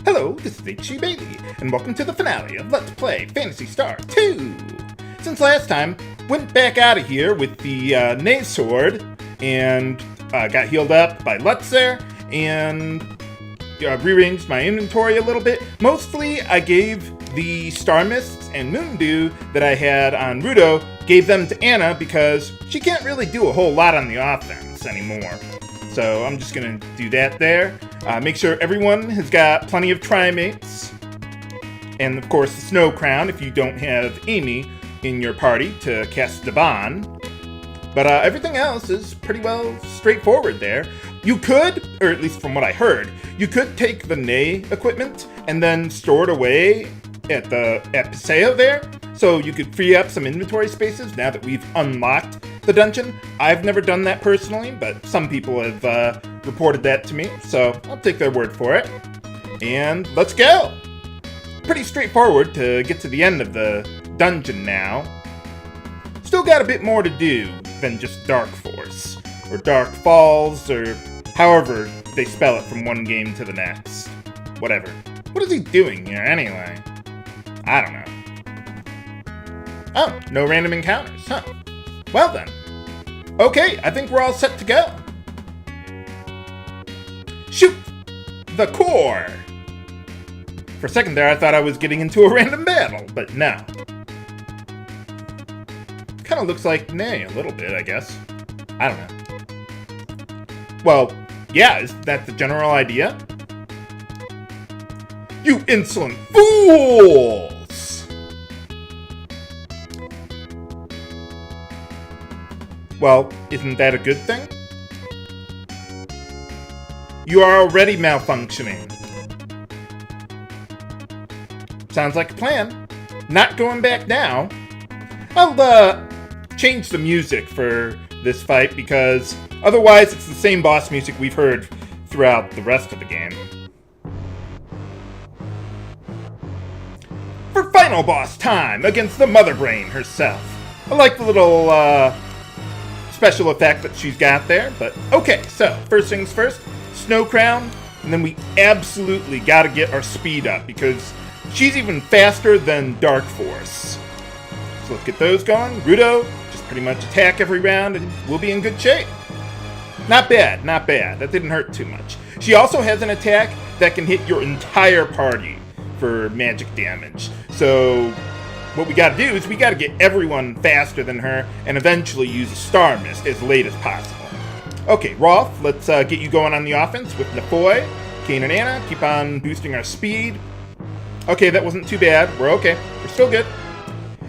Hello, this is HG Baby, and welcome to the finale of Let's Play Phantasy Star 2! Since last time, went back out of here with the Neimet sword, and got healed up by Lutz there, and rearranged my inventory a little bit. Mostly, I gave the Star Mists and Moon Dew that I had on Rudo, gave them to Anna because she can't really do a whole lot on the offense anymore. So I'm just going to do that there. Make sure everyone has got plenty of Trimates. And of course the Snow Crown if you don't have Amy in your party to cast Devon. But everything else is pretty well straightforward there. You could, or at least from what I heard, you could take the Neimet equipment and then store it away at Paseo there. So you could free up some inventory spaces now that we've unlocked the dungeon. I've never done that personally, but some people have reported that to me, so I'll take their word for it. And let's go! Pretty straightforward to get to the end of the dungeon now. Still got a bit more to do than just Dark Force, or Dark Falls, or however they spell it from one game to the next. Whatever. What is he doing here anyway? I don't know. Oh, no random encounters, huh? Well then. Okay, I think we're all set to go. Shoot! The core! For a second there, I thought I was getting into a random battle, but no. Kind of looks like Neimet a little bit, I guess. I don't know. Well, yeah, is that the general idea? You insolent fools! Well, isn't that a good thing? You are already malfunctioning. Sounds like a plan. Not going back now. I'll change the music for this fight because otherwise it's the same boss music we've heard throughout the rest of the game. For final boss time against the Mother Brain herself. I like the little special effect that she's got there, but okay, so first things first, Snow Crown, and then we absolutely gotta get our speed up because she's even faster than Dark Force. So let's get those going. Rudo, just pretty much attack every round and we'll be in good shape. Not bad, not bad. That didn't hurt too much. She also has an attack that can hit your entire party for magic damage. So what we gotta do is we gotta get everyone faster than her and eventually use a Star Mist as late as possible. Okay, Rolf, let's get you going on the offense with Nefoy, Kain and Anna. Keep on boosting our speed. Okay, that wasn't too bad. We're okay. We're still good.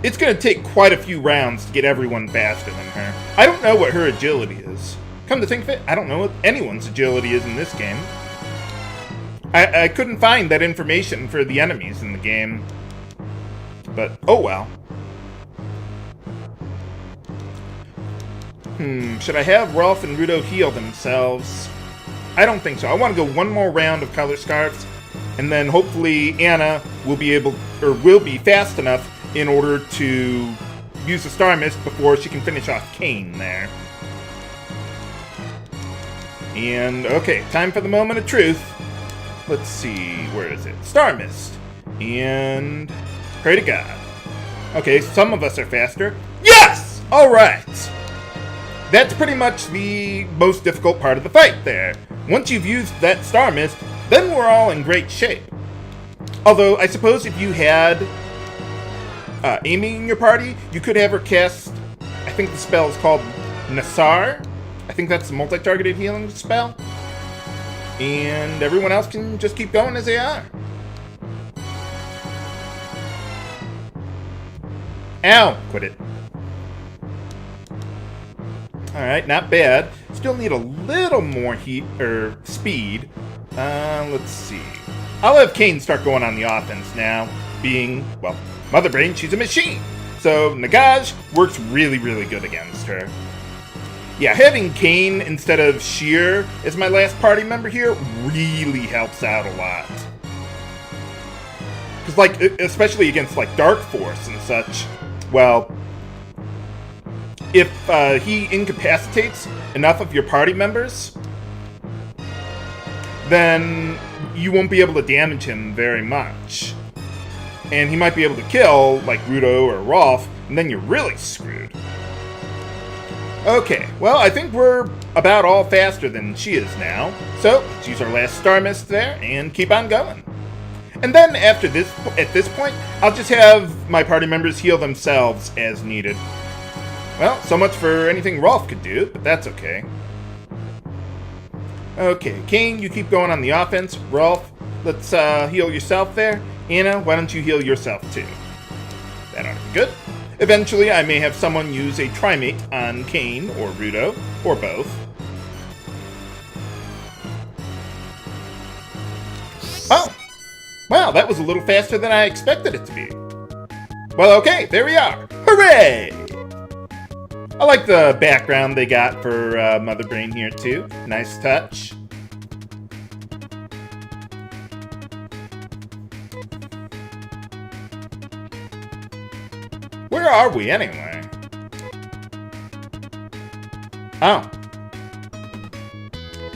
It's gonna take quite a few rounds to get everyone faster than her. I don't know what her agility is. Come to think of it, I don't know what anyone's agility is in this game. I couldn't find that information for the enemies in the game. But, oh well. Should I have Rolf and Rudo heal themselves? I don't think so. I want to go one more round of Color Scarves, and then hopefully Anna will be able, or will be fast enough in order to use the Star Mist before she can finish off Kain there. And, okay, time for the moment of truth. Let's see, where is it? Star Mist. And pray to God. Okay, some of us are faster. Yes! Alright! That's pretty much the most difficult part of the fight there. Once you've used that Star Mist, then we're all in great shape. Although, I suppose if you had Amy in your party, you could have her cast, I think the spell is called Nasar. I think that's the multi-targeted healing spell. And everyone else can just keep going as they are. Ow! Quit it. Alright, not bad. Still need a little more heat, or speed. Let's see. I'll have Kain start going on the offense now. Being, well, Mother Brain, she's a machine. So, Nagaj works really, really good against her. Yeah, having Kain instead of Sheer as my last party member here really helps out a lot. Because, like, especially against, like, Dark Force and such, well, if he incapacitates enough of your party members, then you won't be able to damage him very much. And he might be able to kill, like Rudo or Rolf, and then you're really screwed. Okay, well, I think we're about all faster than she is now. So, let's use our last Star Mist there and keep on going. And then after this, at this point, I'll just have my party members heal themselves as needed. Well, so much for anything Rolf could do, but that's okay. Okay, Kain, you keep going on the offense. Rolf, let's heal yourself there. Anna, why don't you heal yourself too? That ought to be good. Eventually, I may have someone use a Trimate on Kain or Rudo, or both. Oh! Wow, that was a little faster than I expected it to be. Well, okay, there we are. Hooray! I like the background they got for Mother Brain here, too. Nice touch. Where are we, anyway? Oh.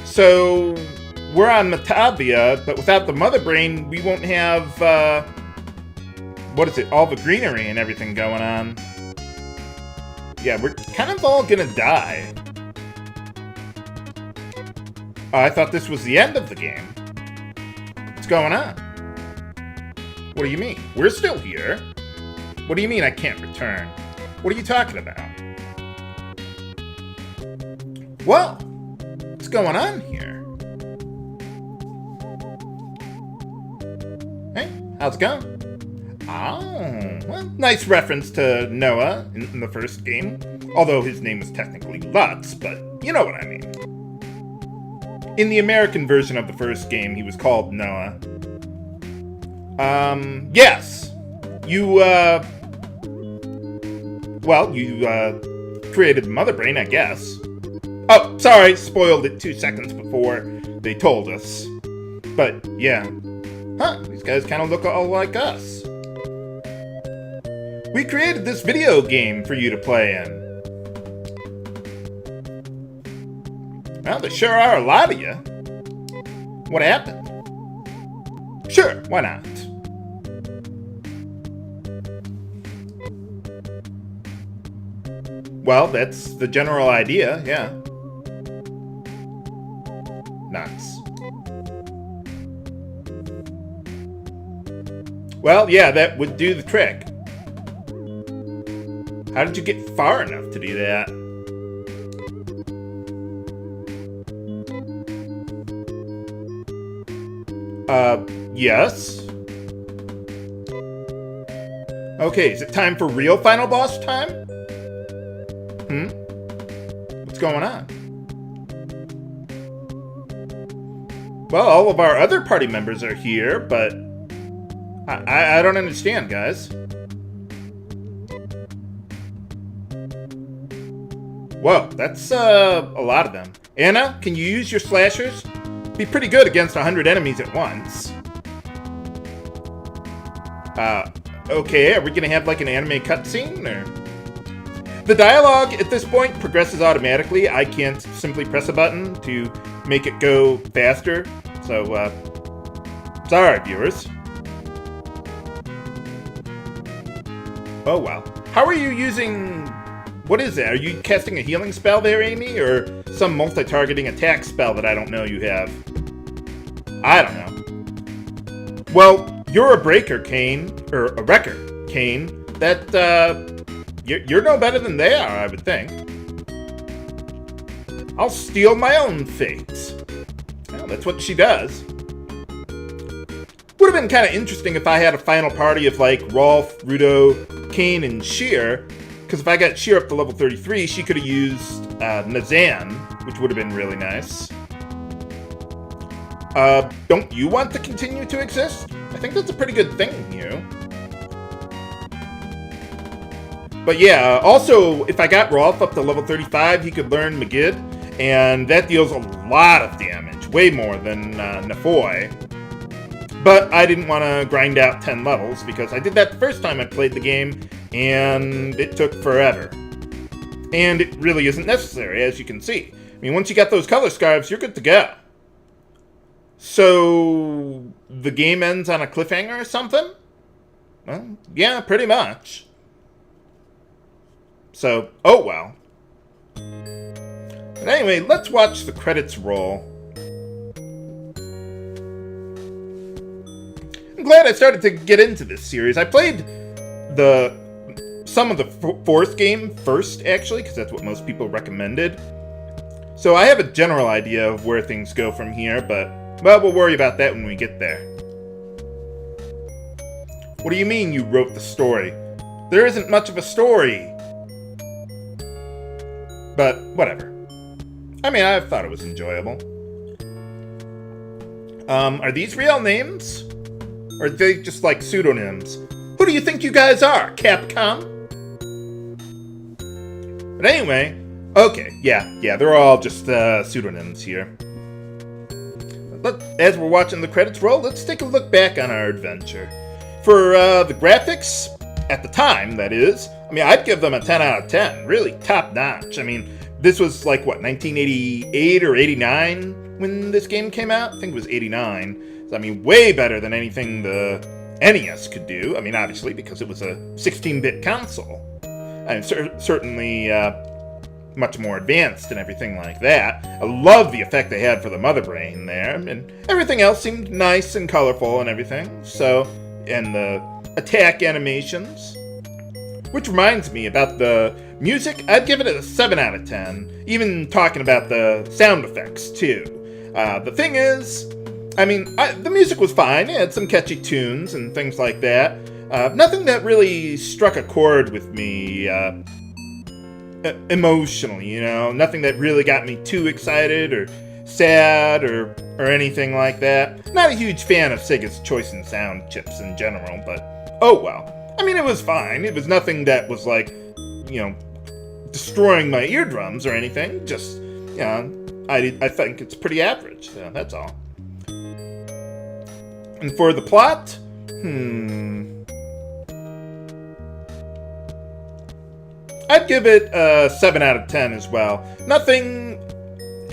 So, we're on Matavia, but without the Mother Brain, we won't have, what is it, all the greenery and everything going on. Yeah, we're kind of all gonna die. Oh, I thought this was the end of the game. What's going on? What do you mean? We're still here. What do you mean I can't return? What are you talking about? Whoa! What's going on here? Hey, how's it going? Oh, well, nice reference to Noah in the first game. Although his name was technically Lutz, but you know what I mean. In the American version of the first game, he was called Noah. Yes! You created Mother Brain, I guess. Oh, sorry, spoiled it 2 seconds before they told us. But, yeah. Huh, these guys kind of look all like us. We created this video game for you to play in. Well, there sure are a lot of you. What happened? Sure, why not? Well, that's the general idea, yeah. Nuts. Well, yeah, that would do the trick. How did you get far enough to do that? Yes? Okay, is it time for real final boss time? What's going on? Well, all of our other party members are here, but I don't understand, guys. Whoa, that's a lot of them. Anna, can you use your slashers? Be pretty good against 100 enemies at once. Okay, are we gonna have like an anime cutscene, or? The dialogue at this point progresses automatically. I can't simply press a button to make it go faster. So, sorry, viewers. Oh, wow. How are you using... What is that? Are you casting a healing spell there, Amy? Or some multi-targeting attack spell that I don't know you have? I don't know. Well, you're a breaker, Kain. Or a wrecker, Kain. That, You're no better than they are, I would think. I'll steal my own fate. Well, that's what she does. Would have been kind of interesting if I had a final party of, like, Rolf, Rudo, Kain, and Sheer. Because if I got Sheer up to level 33, she could have used Nazan, which would have been really nice. Don't you want to continue to exist? I think that's a pretty good thing, you. But yeah, also, if I got Rolf up to level 35, he could learn Magid, and that deals a lot of damage, way more than Nefoy. But I didn't want to grind out 10 levels, because I did that the first time I played the game, and it took forever. And it really isn't necessary, as you can see. I mean, once you got those color scarves, you're good to go. So, the game ends on a cliffhanger or something? Well, yeah, pretty much. So, oh well. But anyway, let's watch the credits roll. I'm glad I started to get into this series. I played some of the fourth game first, actually, because that's what most people recommended. So I have a general idea of where things go from here, but, well, we'll worry about that when we get there. What do you mean you wrote the story? There isn't much of a story. But, whatever. I mean, I thought it was enjoyable. Are these real names? Or are they just like pseudonyms? Who do you think you guys are, Capcom? But anyway, okay, yeah, they're all just pseudonyms here. As we're watching the credits roll, let's take a look back on our adventure. For the graphics, at the time, that is, I mean, I'd give them a 10 out of 10. Really top-notch. I mean, this was like, what, 1988 or 89 when this game came out? I think it was 89. So, I mean, way better than anything the NES could do. I mean, obviously, because it was a 16-bit console. And certainly much more advanced and everything like that. I love the effect they had for the Mother Brain there. And everything else seemed nice and colorful and everything. So, and the attack animations. Which reminds me, about the music, I'd give it a 7 out of 10. Even talking about the sound effects, too. The thing is, I mean, the music was fine. It had some catchy tunes and things like that. Nothing that really struck a chord with me emotionally, you know? Nothing that really got me too excited or sad or anything like that. Not a huge fan of Sega's choice in sound chips in general, but oh well. I mean, it was fine. It was nothing that was like, you know, destroying my eardrums or anything. Just, you know, I think it's pretty average. So that's all. And for the plot, I'd give it a 7 out of 10 as well. Nothing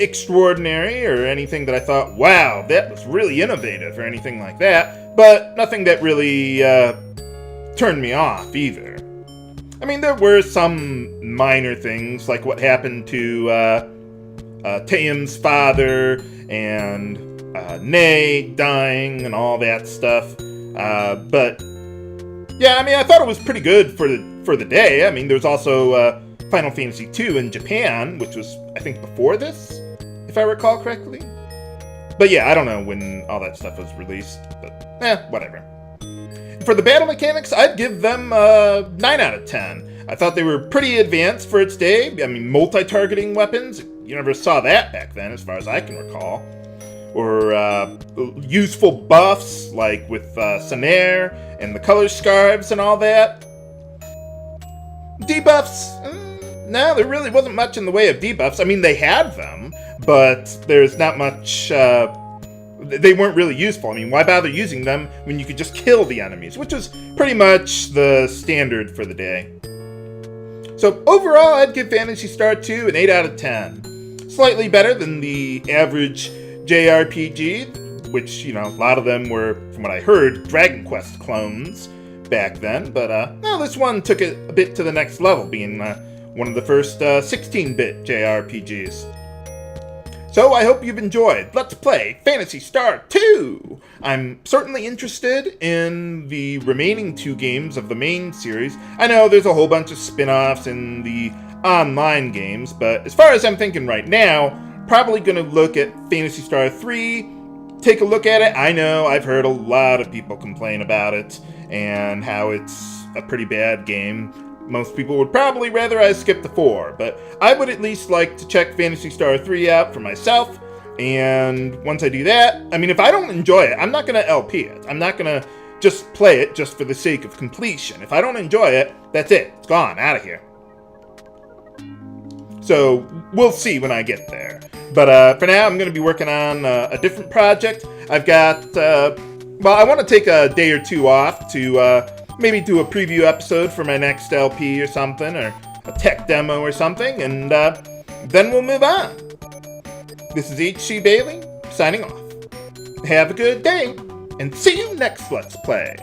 extraordinary or anything that I thought, wow, that was really innovative or anything like that. But nothing that really turned me off either. I mean, there were some minor things, like what happened to Taeum's father and Ney dying and all that stuff. But yeah, I mean, I thought it was pretty good for the day. I mean, there was also Final Fantasy II in Japan, which was, I think, before this, if I recall correctly. But yeah, I don't know when all that stuff was released, but whatever. For the battle mechanics, I'd give them a 9 out of 10. I thought they were pretty advanced for its day. I mean, multi-targeting weapons, you never saw that back then, as far as I can recall. Or useful buffs, like with Sanair and the color scarves and all that. Debuffs, no, there really wasn't much in the way of debuffs. I mean, they had them, but there's not much... they weren't really useful. I mean, why bother using them when you could just kill the enemies, which was pretty much the standard for the day. So overall, I'd give Phantasy Star 2 an 8 out of 10. Slightly better than the average JRPG, which, you know, a lot of them were, from what I heard, Dragon Quest clones back then. But, no, this one took it a bit to the next level, being one of the first 16-bit JRPGs. So I hope you've enjoyed Let's Play Phantasy Star 2! I'm certainly interested in the remaining 2 games of the main series. I know there's a whole bunch of spin-offs in the online games, but as far as I'm thinking right now, probably going to look at Phantasy Star 3, take a look at it. I know I've heard a lot of people complain about it, and how it's a pretty bad game. Most people would probably rather I skip the 4, but I would at least like to check Phantasy Star 3 out for myself, and once I do that, I mean, if I don't enjoy it, I'm not going to LP it. I'm not going to just play it just for the sake of completion. If I don't enjoy it, that's it. It's gone. Out of here. So, we'll see when I get there. But for now, I'm going to be working on a different project. I've got, well, I want to take a day or 2 off to maybe do a preview episode for my next LP or something, or a tech demo or something, and then we'll move on. This is H.C. Bailey, signing off. Have a good day. and see you next Let's Play.